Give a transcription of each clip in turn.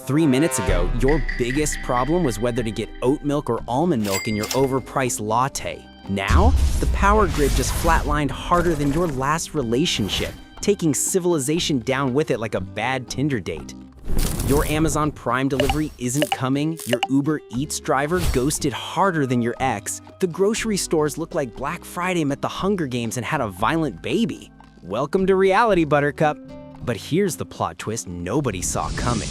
3 minutes ago, your biggest problem was whether to get oat milk or almond milk in your overpriced latte. Now, the power grid just flatlined harder than your last relationship, taking civilization down with it like a bad Tinder date. Your Amazon Prime delivery isn't coming, your Uber Eats driver ghosted harder than your ex, the grocery stores look like Black Friday met the Hunger Games and had a violent baby. Welcome to reality, Buttercup. But here's the plot twist nobody saw coming.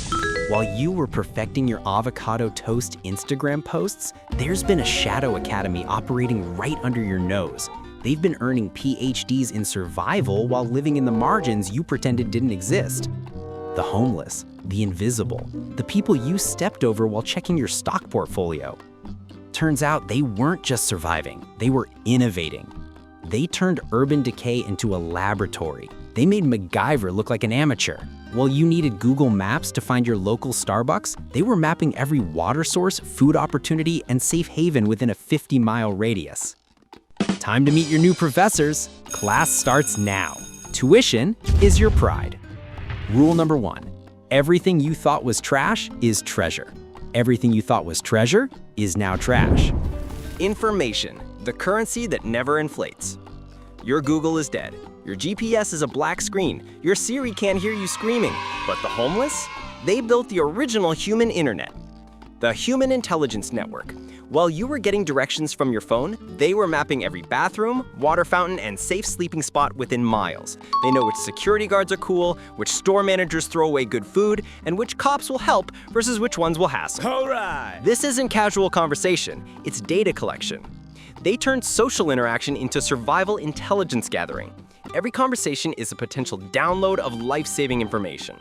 While you were perfecting your avocado toast Instagram posts, there's been a shadow academy operating right under your nose. They've been earning PhDs in survival while living in the margins you pretended didn't exist. The homeless, the invisible, the people you stepped over while checking your stock portfolio. Turns out they weren't just surviving, they were innovating. They turned urban decay into a laboratory. They made MacGyver look like an amateur. While you needed Google Maps to find your local Starbucks, they were mapping every water source, food opportunity, and safe haven within a 50-mile radius. Time to meet your new professors. Class starts now. Tuition is your pride. Rule number 1, everything you thought was trash is treasure. Everything you thought was treasure is now trash. Information, the currency that never inflates. Your Google is dead. Your GPS is a black screen. Your Siri can't hear you screaming. But the homeless? They built the original human internet, the Human Intelligence Network. While you were getting directions from your phone, they were mapping every bathroom, water fountain, and safe sleeping spot within miles. They know which security guards are cool, which store managers throw away good food, and which cops will help versus which ones will hassle. All right. This isn't casual conversation, it's data collection. They turned social interaction into survival intelligence gathering. Every conversation is a potential download of life-saving information.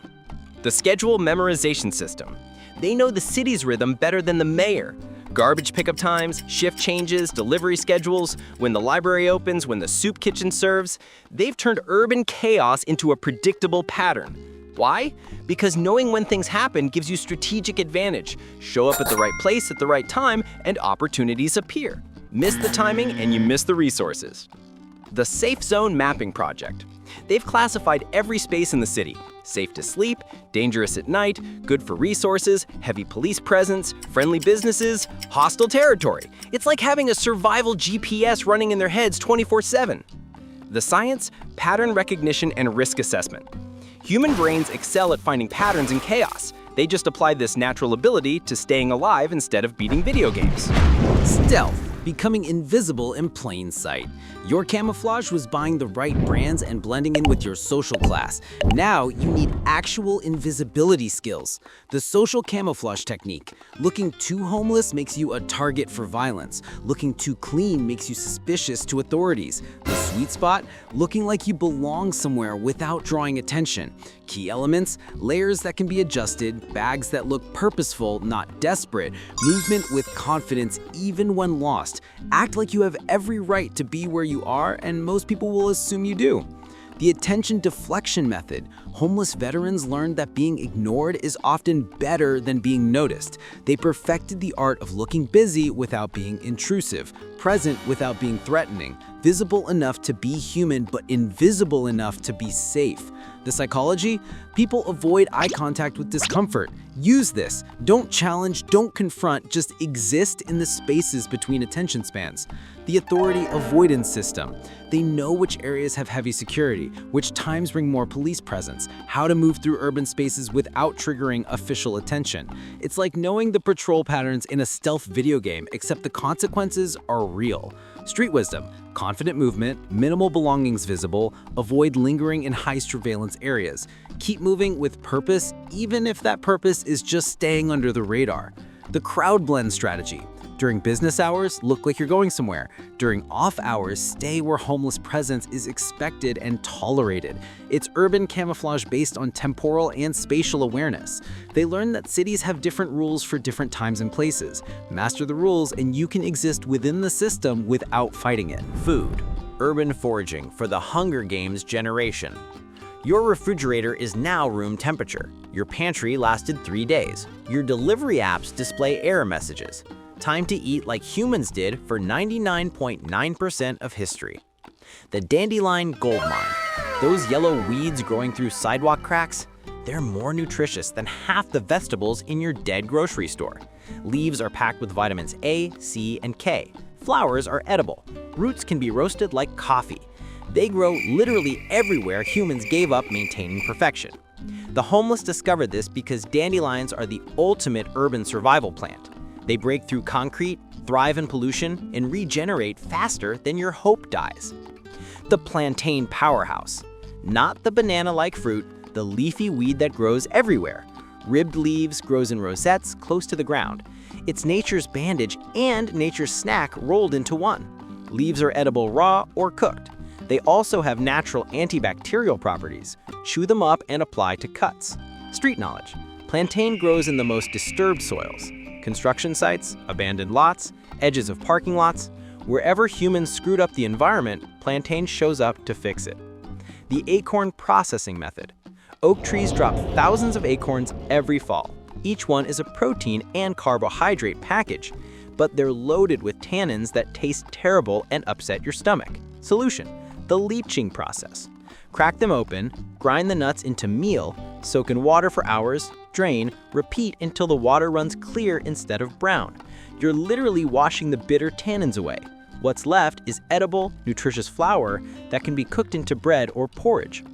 The schedule memorization system. They know the city's rhythm better than the mayor. Garbage pickup times, shift changes, delivery schedules, when the library opens, when the soup kitchen serves. They've turned urban chaos into a predictable pattern. Why? Because knowing when things happen gives you strategic advantage. Show up at the right place at the right time, and opportunities appear. Miss the timing, and you miss the resources. The Safe Zone Mapping Project. They've classified every space in the city. Safe to sleep, dangerous at night, good for resources, heavy police presence, friendly businesses, hostile territory. It's like having a survival GPS running in their heads 24/7. The science, pattern recognition, and risk assessment. Human brains excel at finding patterns in chaos. They just applied this natural ability to staying alive instead of beating video games. Stealth, becoming invisible in plain sight. Your camouflage was buying the right brands and blending in with your social class. Now you need actual invisibility skills. The social camouflage technique. Looking too homeless makes you a target for violence. Looking too clean makes you suspicious to authorities. The sweet spot, looking like you belong somewhere without drawing attention. Key elements, layers that can be adjusted, bags that look purposeful, not desperate, movement with confidence even when lost. Act like you have every right to be where you are, and most people will assume you do. The attention deflection method. Homeless veterans learned that being ignored is often better than being noticed. They perfected the art of looking busy without being intrusive, present without being threatening, visible enough to be human but invisible enough to be safe. The psychology? People avoid eye contact with discomfort. Use this. Don't challenge, don't confront, just exist in the spaces between attention spans. The authority avoidance system. They know which areas have heavy security, which times bring more police presence, how to move through urban spaces without triggering official attention. It's like knowing the patrol patterns in a stealth video game, except the consequences are real. Street wisdom, confident movement, minimal belongings visible, avoid lingering in high surveillance areas. Keep moving with purpose, even if that purpose is just staying under the radar. The crowd blend strategy. During business hours, look like you're going somewhere. During off hours, stay where homeless presence is expected and tolerated. It's urban camouflage based on temporal and spatial awareness. They learn that cities have different rules for different times and places. Master the rules and you can exist within the system without fighting it. Food. Urban foraging for the Hunger Games generation. Your refrigerator is now room temperature. Your pantry lasted 3 days. Your delivery apps display error messages. Time to eat like humans did for 99.9% of history. The Dandelion gold mine. Those yellow weeds growing through sidewalk cracks? They're more nutritious than half the vegetables in your dead grocery store. Leaves are packed with vitamins A, C, and K. Flowers are edible. Roots can be roasted like coffee. They grow literally everywhere humans gave up maintaining perfection. The homeless discovered this because dandelions are the ultimate urban survival plant. They break through concrete, thrive in pollution, and regenerate faster than your hope dies. The plantain powerhouse. Not the banana-like fruit, the leafy weed that grows everywhere. Ribbed leaves, grows in rosettes close to the ground. It's nature's bandage and nature's snack rolled into one. Leaves are edible raw or cooked. They also have natural antibacterial properties. Chew them up and apply to cuts. Street knowledge. Plantain grows in the most disturbed soils. Construction sites, abandoned lots, edges of parking lots. Wherever humans screwed up the environment, plantain shows up to fix it. The acorn processing method. Oak trees drop thousands of acorns every fall. Each one is a protein and carbohydrate package, but they're loaded with tannins that taste terrible and upset your stomach. Solution: the leaching process. Crack them open, grind the nuts into meal, soak in water for hours, drain, repeat until the water runs clear instead of brown. You're literally washing the bitter tannins away. What's left is edible, nutritious flour that can be cooked into bread or porridge.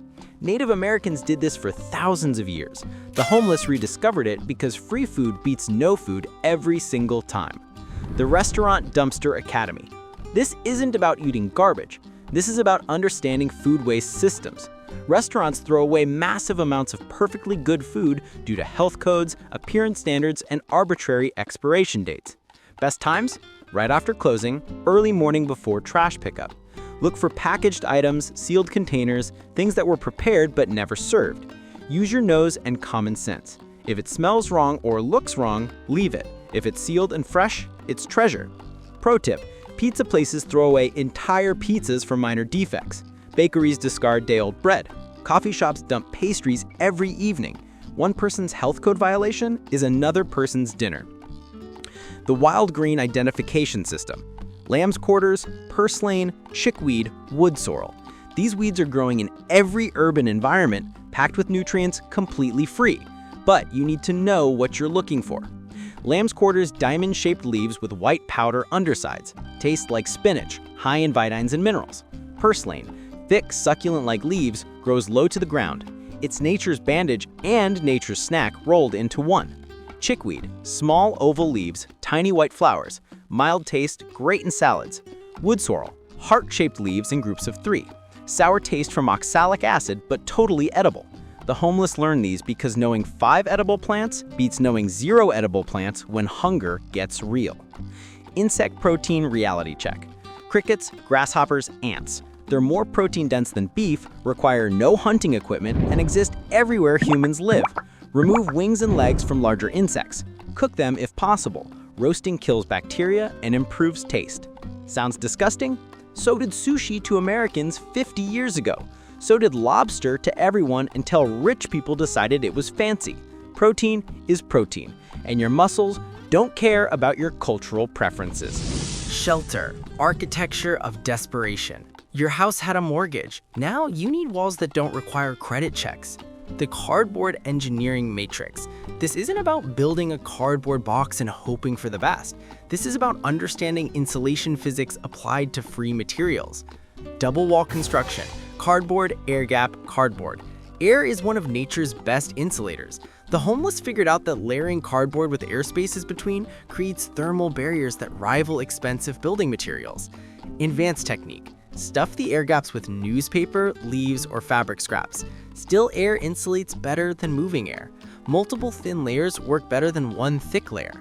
Native Americans did this for thousands of years. The homeless rediscovered it because free food beats no food every single time. The Restaurant Dumpster Academy. This isn't about eating garbage. This is about understanding food waste systems. Restaurants throw away massive amounts of perfectly good food due to health codes, appearance standards, and arbitrary expiration dates. Best times? Right after closing, early morning before trash pickup. Look for packaged items, sealed containers, things that were prepared but never served. Use your nose and common sense. If it smells wrong or looks wrong, leave it. If it's sealed and fresh, it's treasure. Pro tip: pizza places throw away entire pizzas for minor defects. Bakeries discard day-old bread. Coffee shops dump pastries every evening. One person's health code violation is another person's dinner. The wild green identification system. Lamb's quarters, purslane, chickweed, wood sorrel. These weeds are growing in every urban environment, packed with nutrients, completely free. But you need to know what you're looking for. Lamb's quarters diamond-shaped leaves with white powder undersides. Taste like spinach, high in vitamins and minerals. Purslane, thick, succulent-like leaves, grows low to the ground. It's nature's bandage and nature's snack rolled into one. Chickweed, small oval leaves, tiny white flowers. Mild taste, great in salads. Wood sorrel, heart-shaped leaves in groups of 3. Sour taste from oxalic acid, but totally edible. The homeless learn these because knowing 5 edible plants beats knowing 0 edible plants when hunger gets real. Insect protein reality check. Crickets, grasshoppers, ants. They're more protein-dense than beef, require no hunting equipment, and exist everywhere humans live. Remove wings and legs from larger insects. Cook them if possible. Roasting kills bacteria and improves taste. Sounds disgusting? So did sushi to Americans 50 years ago. So did lobster to everyone until rich people decided it was fancy. Protein is protein, and your muscles don't care about your cultural preferences. Shelter, architecture of desperation. Your house had a mortgage. Now you need walls that don't require credit checks. The cardboard engineering matrix. This isn't about building a cardboard box and hoping for the best. This is about understanding insulation physics applied to free materials. Double wall construction. Cardboard, air gap, cardboard. Air is one of nature's best insulators. The homeless figured out that layering cardboard with air spaces between creates thermal barriers that rival expensive building materials. Advanced technique. Stuff the air gaps with newspaper, leaves, or fabric scraps. Still air insulates better than moving air. Multiple thin layers work better than one thick layer.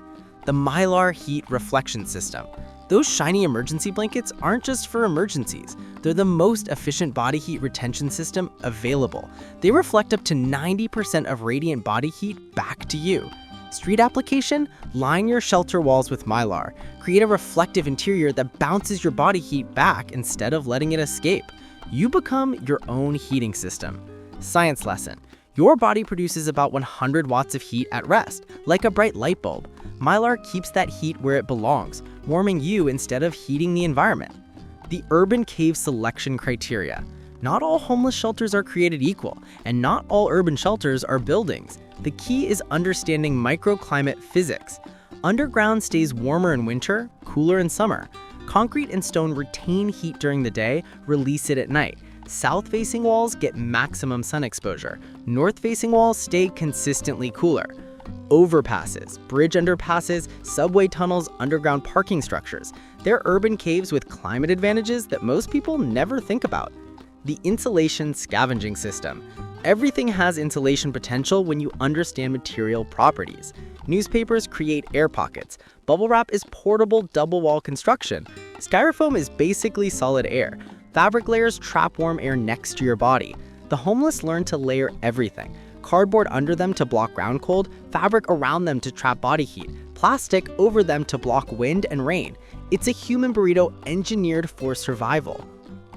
The Mylar heat reflection system. Those shiny emergency blankets aren't just for emergencies. They're the most efficient body heat retention system available. They reflect up to 90% of radiant body heat back to you. Street application? Line your shelter walls with Mylar. Create a reflective interior that bounces your body heat back instead of letting it escape. You become your own heating system. Science lesson. Your body produces about 100 watts of heat at rest, like a bright light bulb. Mylar keeps that heat where it belongs, warming you instead of heating the environment. The urban cave selection criteria. Not all homeless shelters are created equal, and not all urban shelters are buildings. The key is understanding microclimate physics. Underground stays warmer in winter, cooler in summer. Concrete and stone retain heat during the day, release it at night. South-facing walls get maximum sun exposure. North-facing walls stay consistently cooler. Overpasses, bridge underpasses, subway tunnels, underground parking structures. They're urban caves with climate advantages that most people never think about. The insulation scavenging system. Everything has insulation potential when you understand material properties. Newspapers create air pockets. Bubble wrap is portable double wall construction. Styrofoam is basically solid air. Fabric layers trap warm air next to your body. The homeless learn to layer everything. Cardboard under them to block ground cold, fabric around them to trap body heat, plastic over them to block wind and rain. It's a human burrito engineered for survival.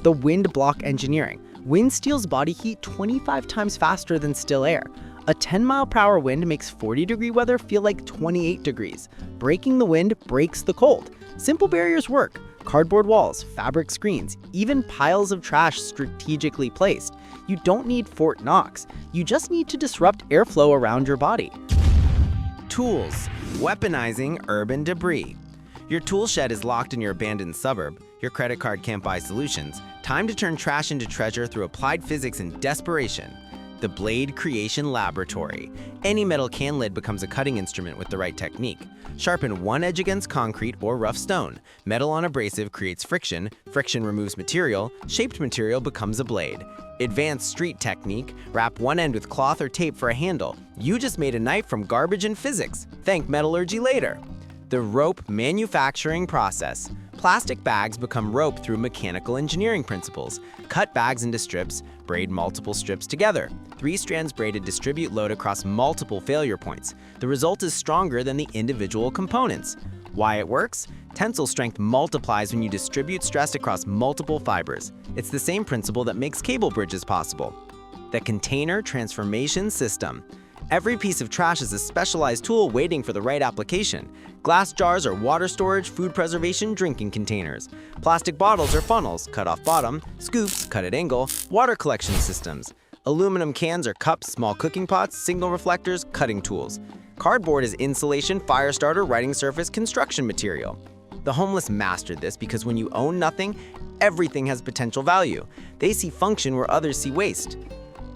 The wind block engineering. Wind steals body heat 25 times faster than still air. A 10-mile-per-hour wind makes 40-degree weather feel like 28 degrees. Breaking the wind breaks the cold. Simple barriers work. Cardboard walls, fabric screens, even piles of trash strategically placed. You don't need Fort Knox. You just need to disrupt airflow around your body. Tools. Weaponizing urban debris. Your tool shed is locked in your abandoned suburb. Your credit card can't buy solutions. Time to turn trash into treasure through applied physics and desperation. The Blade Creation Laboratory. Any metal can lid becomes a cutting instrument with the right technique. Sharpen one edge against concrete or rough stone. Metal on abrasive creates friction. Friction removes material. Shaped material becomes a blade. Advanced street technique. Wrap one end with cloth or tape for a handle. You just made a knife from garbage and physics. Thank metallurgy later. The rope manufacturing process. Plastic bags become rope through mechanical engineering principles. Cut bags into strips, braid multiple strips together. 3 strands braided distribute load across multiple failure points. The result is stronger than the individual components. Why it works? Tensile strength multiplies when you distribute stress across multiple fibers. It's the same principle that makes cable bridges possible. The container transformation system. Every piece of trash is a specialized tool waiting for the right application. Glass jars are water storage, food preservation, drinking containers. Plastic bottles are funnels, cut off bottom, scoops, cut at angle, water collection systems. Aluminum cans are cups, small cooking pots, signal reflectors, cutting tools. Cardboard is insulation, fire starter, writing surface, construction material. The homeless mastered this because when you own nothing, everything has potential value. They see function where others see waste.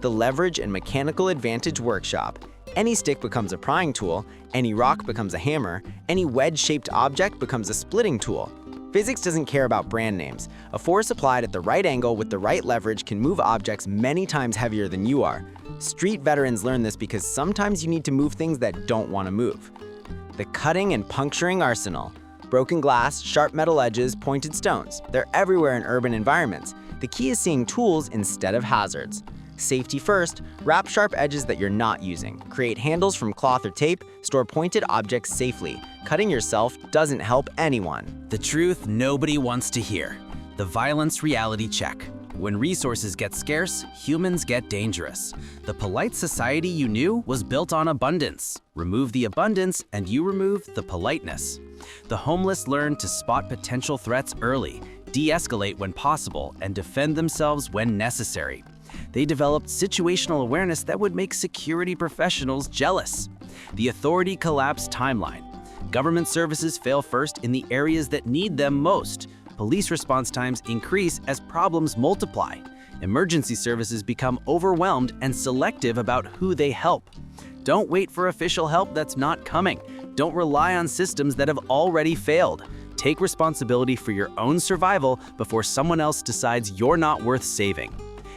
The Leverage and Mechanical Advantage Workshop. Any stick becomes a prying tool, any rock becomes a hammer, any wedge-shaped object becomes a splitting tool. Physics doesn't care about brand names. A force applied at the right angle with the right leverage can move objects many times heavier than you are. Street veterans learn this because sometimes you need to move things that don't want to move. The Cutting and Puncturing Arsenal. Broken glass, sharp metal edges, pointed stones. They're everywhere in urban environments. The key is seeing tools instead of hazards. Safety first, wrap sharp edges that you're not using. Create handles from cloth or tape, store pointed objects safely. Cutting yourself doesn't help anyone. The truth nobody wants to hear. The violence reality check. When resources get scarce, humans get dangerous. The polite society you knew was built on abundance. Remove the abundance and you remove the politeness. The homeless learn to spot potential threats early, de-escalate when possible, and defend themselves when necessary. They developed situational awareness that would make security professionals jealous. The authority collapse timeline. Government services fail first in the areas that need them most. Police response times increase as problems multiply. Emergency services become overwhelmed and selective about who they help. Don't wait for official help that's not coming. Don't rely on systems that have already failed. Take responsibility for your own survival before someone else decides you're not worth saving.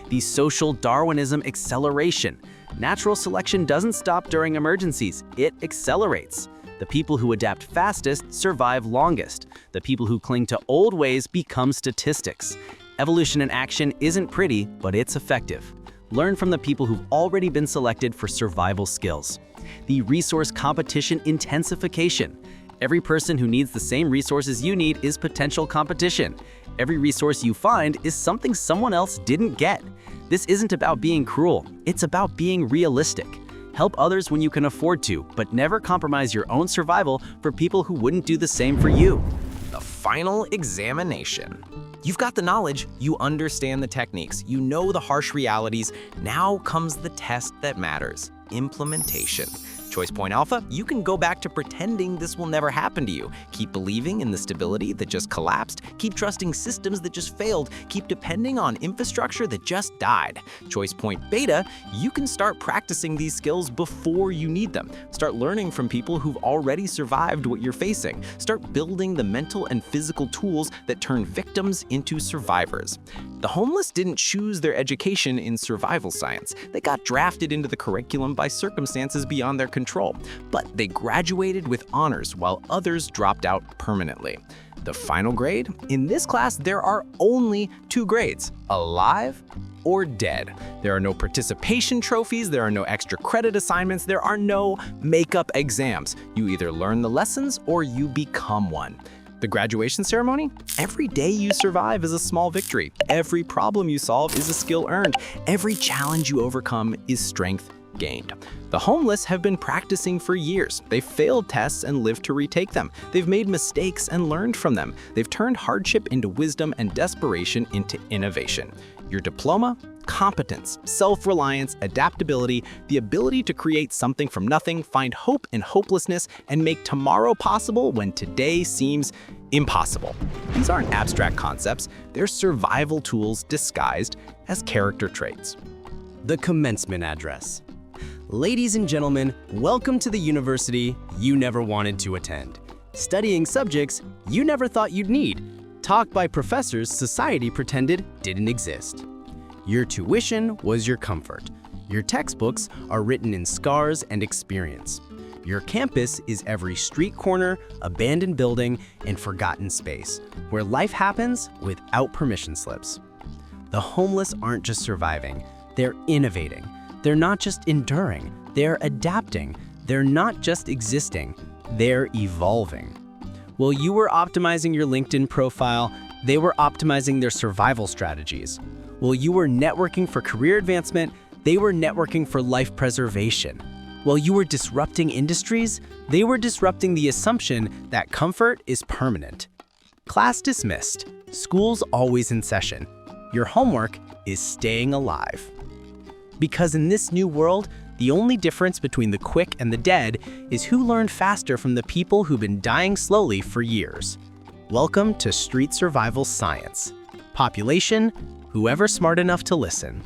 The social Darwinism acceleration. Natural selection doesn't stop during emergencies, it accelerates. The people who adapt fastest survive longest. The people who cling to old ways become statistics. Evolution in action isn't pretty, but it's effective. Learn from the people who've already been selected for survival skills. The resource competition intensification. Every person who needs the same resources you need is potential competition. Every resource you find is something someone else didn't get. This isn't about being cruel, it's about being realistic. Help others when you can afford to, but never compromise your own survival for people who wouldn't do the same for you. The final examination. You've got the knowledge, you understand the techniques, you know the harsh realities. Now comes the test that matters: implementation. Choice Point Alpha, you can go back to pretending this will never happen to you. Keep believing in the stability that just collapsed. Keep trusting systems that just failed. Keep depending on infrastructure that just died. Choice Point Beta, you can start practicing these skills before you need them. Start learning from people who've already survived what you're facing. Start building the mental and physical tools that turn victims into survivors. The homeless didn't choose their education in survival science. They got drafted into the curriculum by circumstances beyond their control, but they graduated with honors while others dropped out permanently. The final grade? In this class, there are only 2 grades: alive or dead. There are no participation trophies, there are no extra credit assignments, there are no makeup exams. You either learn the lessons or you become one. The graduation ceremony? Every day you survive is a small victory. Every problem you solve is a skill earned. Every challenge you overcome is strength gained. The homeless have been practicing for years. They've failed tests and lived to retake them. They've made mistakes and learned from them. They've turned hardship into wisdom and desperation into innovation. Your diploma? Competence, self-reliance, adaptability, the ability to create something from nothing, find hope in hopelessness, and make tomorrow possible when today seems impossible. These aren't abstract concepts, they're survival tools disguised as character traits. The commencement address. Ladies and gentlemen, welcome to the university you never wanted to attend. Studying subjects you never thought you'd need. Taught by professors society pretended didn't exist. Your tuition was your comfort. Your textbooks are written in scars and experience. Your campus is every street corner, abandoned building, and forgotten space, where life happens without permission slips. The homeless aren't just surviving, they're innovating. They're not just enduring, they're adapting. They're not just existing, they're evolving. While you were optimizing your LinkedIn profile, they were optimizing their survival strategies. While you were networking for career advancement, they were networking for life preservation. While you were disrupting industries, they were disrupting the assumption that comfort is permanent. Class dismissed. School's always in session. Your homework is staying alive. Because in this new world, the only difference between the quick and the dead is who learned faster from the people who've been dying slowly for years. Welcome to Street Survival Science. Population, whoever smart enough to listen.